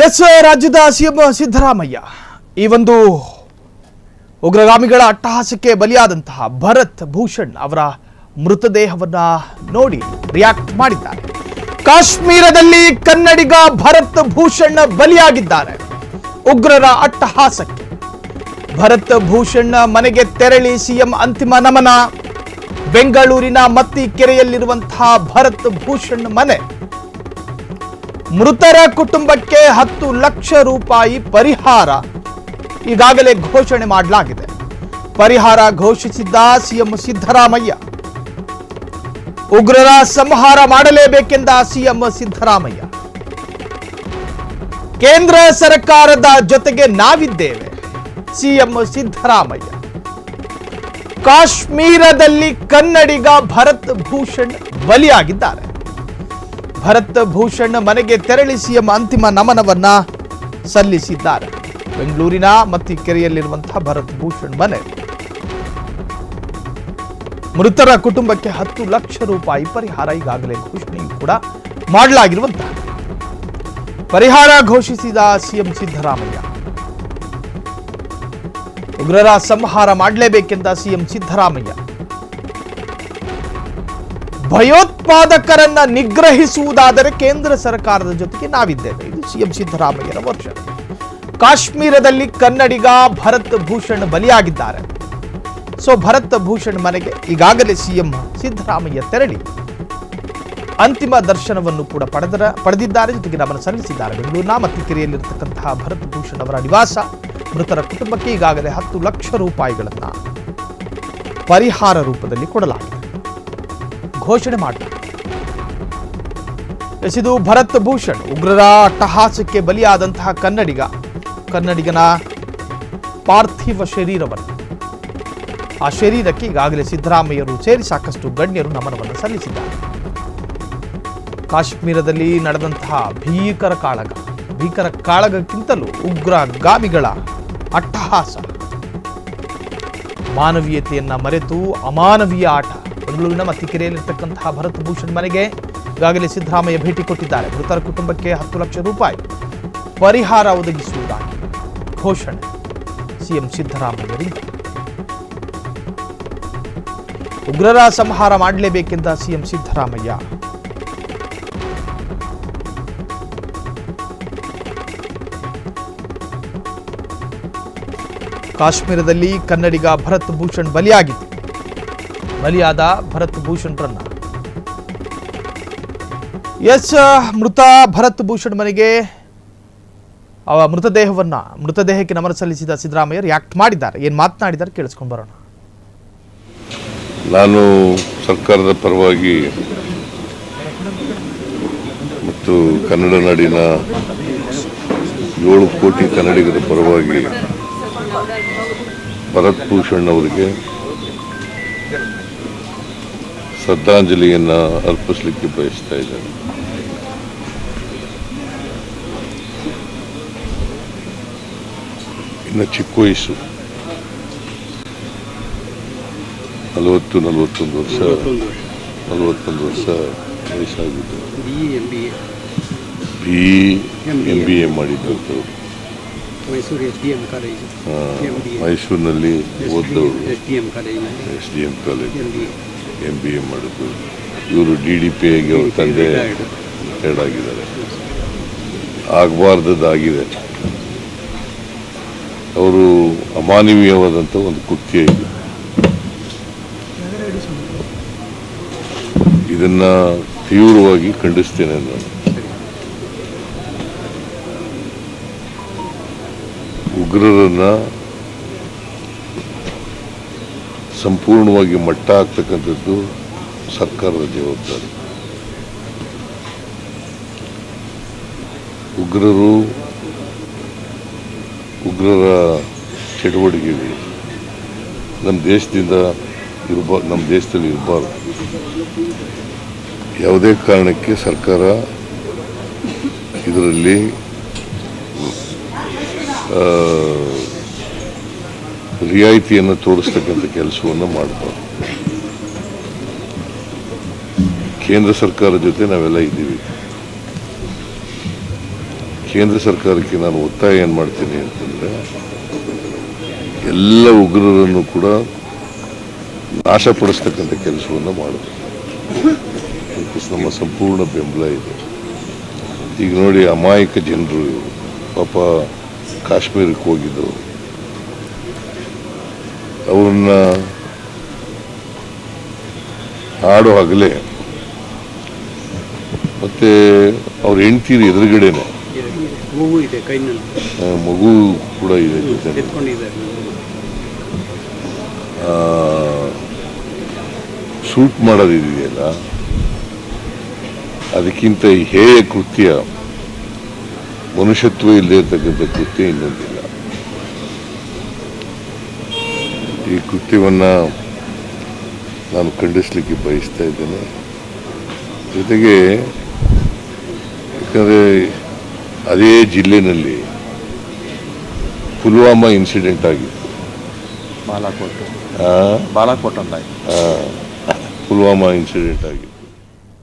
S ರಾಜ್ಯದ CM Siddaramaiah ಈ ಒಂದು ಉಗ್ರಗಾಮಿಗಳ ಅಟ್ಟಹಾಸಕ್ಕೆ ಬಲಿಯಾದಂತಹ ಭರತ್ ಭೂಷಣ್ ಅವರ ಮೃತದೇಹವನ್ನ ನೋಡಿ ರಿಯಾಕ್ಟ್ ಮಾಡಿದ್ದಾರೆ. ಕಾಶ್ಮೀರದಲ್ಲಿ ಕನ್ನಡಿಗ ಭರತ್ ಭೂಷಣ್ ಬಲಿಯಾಗಿದ್ದಾರೆ. ಉಗ್ರರ ಅಟ್ಟಹಾಸಕ್ಕೆ ಭರತ್ ಭೂಷಣ್ ಮನೆಗೆ ತೆರಳಿ ಸಿಎಂ ಅಂತಿಮ ನಮನ. ಬೆಂಗಳೂರಿನ ಮತ್ತಿಕೆರೆಯಲ್ಲಿರುವಂತಹ ಭರತ್ ಭೂಷಣ್ ಮನೆ. ಮೃತರ ಕುಟುಂಬಕ್ಕೆ 10 ಲಕ್ಷ ರೂಪಾಯಿ ಪರಿಹಾರ ಈಗಾಗಲೇ ಘೋಷಣೆ ಮಾಡಲಾಗಿದೆ. ಪರಿಹಾರ ಘೋಷಿಸಿದ್ದ ಸಿಎಂ ಸಿದ್ದರಾಮಯ್ಯ. ಉಗ್ರರ ಸಂಹಾರ ಮಾಡಲೇಬೇಕೆಂದ ಸಿಎಂ ಸಿದ್ದರಾಮಯ್ಯ. ಕೇಂದ್ರ ಸರ್ಕಾರದ ಜೊತೆಗೆ ನಾವಿದ್ದೇವೆ ಸಿಎಂ ಸಿದ್ದರಾಮಯ್ಯ. ಕಾಶ್ಮೀರದಲ್ಲಿ ಕನ್ನಡಿಗ ಭರತ್ ಭೂಷಣ್ ಬಲಿಯಾಗಿದ್ದಾರೆ. ಭರತ್ ಭೂಷಣ್ ಮನೆಗೆ ತೆರಳಿ ಸಿಎಂ ಅಂತಿಮ ನಮನವನ್ನ ಸಲ್ಲಿಸಿದ್ದಾರೆ. ಬೆಂಗಳೂರಿನ ಮತ್ತಿಕೆರೆಯಲ್ಲಿರುವಂತಹ ಭರತ್ ಭೂಷಣ್ ಮನೆ. ಮೃತರ ಕುಟುಂಬಕ್ಕೆ 10 ಲಕ್ಷ ರೂಪಾಯಿ ಪರಿಹಾರ ಈಗಾಗಲೇ ಘೋಷಣೆಯೂ ಕೂಡ ಮಾಡಲಾಗಿರುವಂತಹ ಪರಿಹಾರ ಘೋಷಿಸಿದ ಸಿಎಂ ಸಿದ್ದರಾಮಯ್ಯ. ಉಗ್ರರ ಸಂಹಾರ ಮಾಡಲೇಬೇಕೆಂದ ಸಿಎಂ ಸಿದ್ದರಾಮಯ್ಯ. ಭಯೋತ್ಪಾದಕರನ್ನ ನಿಗ್ರಹಿಸುವುದಾದರೆ ಕೇಂದ್ರ ಸರ್ಕಾರದ ಜೊತೆಗೆ ನಾವಿದ್ದೇವೆ. ಇದು ಸಿಎಂ ಸಿದ್ದರಾಮಯ್ಯರ ವರ್ಷ. ಕಾಶ್ಮೀರದಲ್ಲಿ ಕನ್ನಡಿಗ ಭರತ್ ಭೂಷಣ್ ಬಲಿಯಾಗಿದ್ದಾರೆ. ಭರತ್ ಭೂಷಣ್ ಮನೆಗೆ ಈಗಾಗಲೇ ಸಿಎಂ ಸಿದ್ದರಾಮಯ್ಯ ತೆರಳಿ ಅಂತಿಮ ದರ್ಶನವನ್ನು ಕೂಡ ಪಡೆದಿದ್ದಾರೆ. ಜೊತೆಗೆ ನಮನ ಸಲ್ಲಿಸಿದ್ದಾರೆ. ಬೆಂಗಳೂರಿನ ಮತ್ತಿಕೆರೆಯಲ್ಲಿರತಕ್ಕಂತಹ ಭರತ್ ಭೂಷಣ್ ಅವರ ನಿವಾಸ. ಮೃತರ ಕುಟುಂಬಕ್ಕೆ ಈಗಾಗಲೇ 10 ಲಕ್ಷ ರೂಪಾಯಿಗಳನ್ನ ಪರಿಹಾರ ರೂಪದಲ್ಲಿ ಕೊಡಲಾಗಿದೆ, ಘೋಷಣೆ ಮಾಡಲಾಗಿದೆ. ಇದು ಭರತ್ ಭೂಷಣ್ ಉಗ್ರರ ಅಟ್ಟಹಾಸಕ್ಕೆ ಬಲಿಯಾದಂತಹ ಕನ್ನಡಿಗನ ಪಾರ್ಥಿವ ಶರೀರವನ್ನು, ಆ ಶರೀರಕ್ಕೆ ಈಗಾಗಲೇ ಸಿದ್ದರಾಮಯ್ಯರು ಸೇರಿ ಸಾಕಷ್ಟು ಗಣ್ಯರು ನಮನವನ್ನು ಸಲ್ಲಿಸಿದ್ದಾರೆ. ಕಾಶ್ಮೀರದಲ್ಲಿ ನಡೆದಂತಹ ಭೀಕರ ಕಾಳಗಕ್ಕಿಂತಲೂ ಉಗ್ರಗಾಮಿಗಳ ಅಟ್ಟಹಾಸ, ಮಾನವೀಯತೆಯನ್ನ ಮರೆತು ಅಮಾನವೀಯ ಆಟ. ಬೆಂಗಳೂರಿನ ಮತ್ತಿಕೆರೆಯಲ್ಲಿರ್ತಕ್ಕಂತಹ ಭರತ್ ಭೂಷಣ್ ಮನೆಗೆ ಈಗಾಗಲೇ ಸಿದ್ದರಾಮಯ್ಯ ಭೇಟಿ ಕೊಟ್ಟಿದ್ದಾರೆ. ಮೃತರ ಕುಟುಂಬಕ್ಕೆ 10 ಲಕ್ಷ ರೂಪಾಯಿ ಪರಿಹಾರ ಒದಗಿಸುವುದಾಗಿ ಘೋಷಣೆ ಸಿಎಂ ಸಿದ್ದರಾಮಯ್ಯರಿಂದ. ಉಗ್ರರ ಸಂಹಾರ ಮಾಡಲೇಬೇಕೆಂದ ಸಿಎಂ ಸಿದ್ದರಾಮಯ್ಯ. ಕಾಶ್ಮೀರದಲ್ಲಿ ಕನ್ನಡಿಗ ಭರತ್ ಭೂಷಣ್ ಬಲಿಯಾದ ಭರತ್ ಭೂಷಣ್ರನ್ನ ಮೃತ ಭರತ್ ಭೂಷಣ್ ಮನೆಗೆ ಮೃತದೇಹಕ್ಕೆ ನಮನ ಸಲ್ಲಿಸಿದ ಸಿದ್ದರಾಮಯ್ಯ ರಿಯಾಕ್ಟ್ ಮಾಡಿದ್ದಾರೆ. ಏನ್ ಮಾತನಾಡಿದ್ದಾರೆ ಕೇಳಿಸ್ಕೊಂಡು ಬರೋಣ. ನಾನು ಸರ್ಕಾರದ ಪರವಾಗಿ ಮತ್ತು ಕನ್ನಡ ನಾಡಿನ 7 ಕೋಟಿ ಕನ್ನಡಿಗರ ಪರವಾಗಿ ಭರತ್ ಭೂಷಣ್ ಅವರಿಗೆ ಶ್ರದ್ಧಾಂಜಲಿಯನ್ನು ಅರ್ಪಿಸಲಿಕ್ಕೆ ಬಯಸ್ತಾ ಇದ್ದೇನೆ. ಇನ್ನು ಚಿಕ್ಕ ವಯಸ್ಸು, 41 ವರ್ಷ ವಯಸ್ಸಾಗಿದ್ದು. BE ಮಾಡಿದ್ದು ಮೈಸೂರಿನಲ್ಲಿ ಓದೋರು, SDM ಕಾಲೇಜ್ MBA ಮಾಡಿದ್ದು. ಇವರು DDPAಗೆ ಅವ್ರ ತಂದೆ ರಿಟೈರ್ಡ್ ಆಗಿದ್ದಾರೆ. ಆಗಬಾರ್ದಾಗಿದೆ. ಅವರು ಅಮಾನವೀಯವಾದಂಥ ಒಂದು ಕೃತ್ಯ ಇದೆ. ಇದನ್ನ ತೀವ್ರವಾಗಿ ಖಂಡಿಸ್ತೇನೆ ನಾನು. ಉಗ್ರರನ್ನ ಸಂಪೂರ್ಣವಾಗಿ ಮಟ್ಟ ಹಾಕ್ತಕ್ಕಂಥದ್ದು ಸರ್ಕಾರದ ಜವಾಬ್ದಾರಿ. ಉಗ್ರರ ಚಟುವಟಿಕೆಗಳು ನಮ್ಮ ದೇಶದಲ್ಲಿ ಇರಬಾರ್ದು. ಯಾವುದೇ ಕಾರಣಕ್ಕೆ ಸರ್ಕಾರ ಇದರಲ್ಲಿ ರಿಯಾಯಿತಿಯನ್ನು ತೋರಿಸ್ತಕ್ಕಂಥ ಕೆಲಸವನ್ನು ಮಾಡಬಾರ್ದು. ಕೇಂದ್ರ ಸರ್ಕಾರದ ಜೊತೆ ನಾವೆಲ್ಲ ಇದ್ದೀವಿ. ಕೇಂದ್ರ ಸರ್ಕಾರಕ್ಕೆ ನಾನು ಒತ್ತಾಯ ಏನು ಮಾಡ್ತೀನಿ ಅಂತಂದರೆ ಎಲ್ಲ ಉಗ್ರರನ್ನು ಕೂಡ ನಾಶಪಡಿಸ್ತಕ್ಕಂಥ ಕೆಲಸವನ್ನು ಮಾಡಬೇಕು. ಅದಕ್ಕೆ ನಮ್ಮ ಸಂಪೂರ್ಣ ಬೆಂಬಲ ಇದೆ. ಈಗ ನೋಡಿ, ಅಮಾಯಕ ಜನರು ಪಾಪ ಕಾಶ್ಮೀರಕ್ಕೆ ಹೋಗಿದ್ದು, ಅವ್ರನ್ನ ಹಾಡು ಹಗಲೇ ಮತ್ತೆ ಅವ್ರ ಹೆಂಡ್ತೀರಿ ಎದುರುಗಡೆನೆ ಮಗು ಇದೆ, ಕೈನಲ್ಲಿ ಮಗು ಕೂಡ ಇದೆ ಜೊತೆ. ಶೂಟ್ ಮಾಡೋದಿದೆಯಲ್ಲ, ಅದಕ್ಕಿಂತ ಹೇಯ ಕೃತ್ಯ, ಮನುಷ್ಯತ್ವ ಇಲ್ಲದೆ ಇರ್ತಕ್ಕಂಥ ಕೃತ್ಯ ಇನ್ನೊಂದಿಲ್ಲ. ಈ ಕೃತ್ಯವನ್ನು ನಾನು ಖಂಡಿಸಲಿಕ್ಕೆ ಬಯಸ್ತಾ ಇದ್ದೇನೆ. ಜೊತೆಗೆ ಯಾಕಂದರೆ ಅದೇ ಜಿಲ್ಲೆಯಲ್ಲಿ ಪುಲ್ವಾಮಾ ಇನ್ಸಿಡೆಂಟ್ ಆಗಿತ್ತು. ಬಾಲಾಕೋಟ್ ಅಂತ ಪುಲ್ವಾಮಾ ಇನ್ಸಿಡೆಂಟ್ ಆಗಿತ್ತು.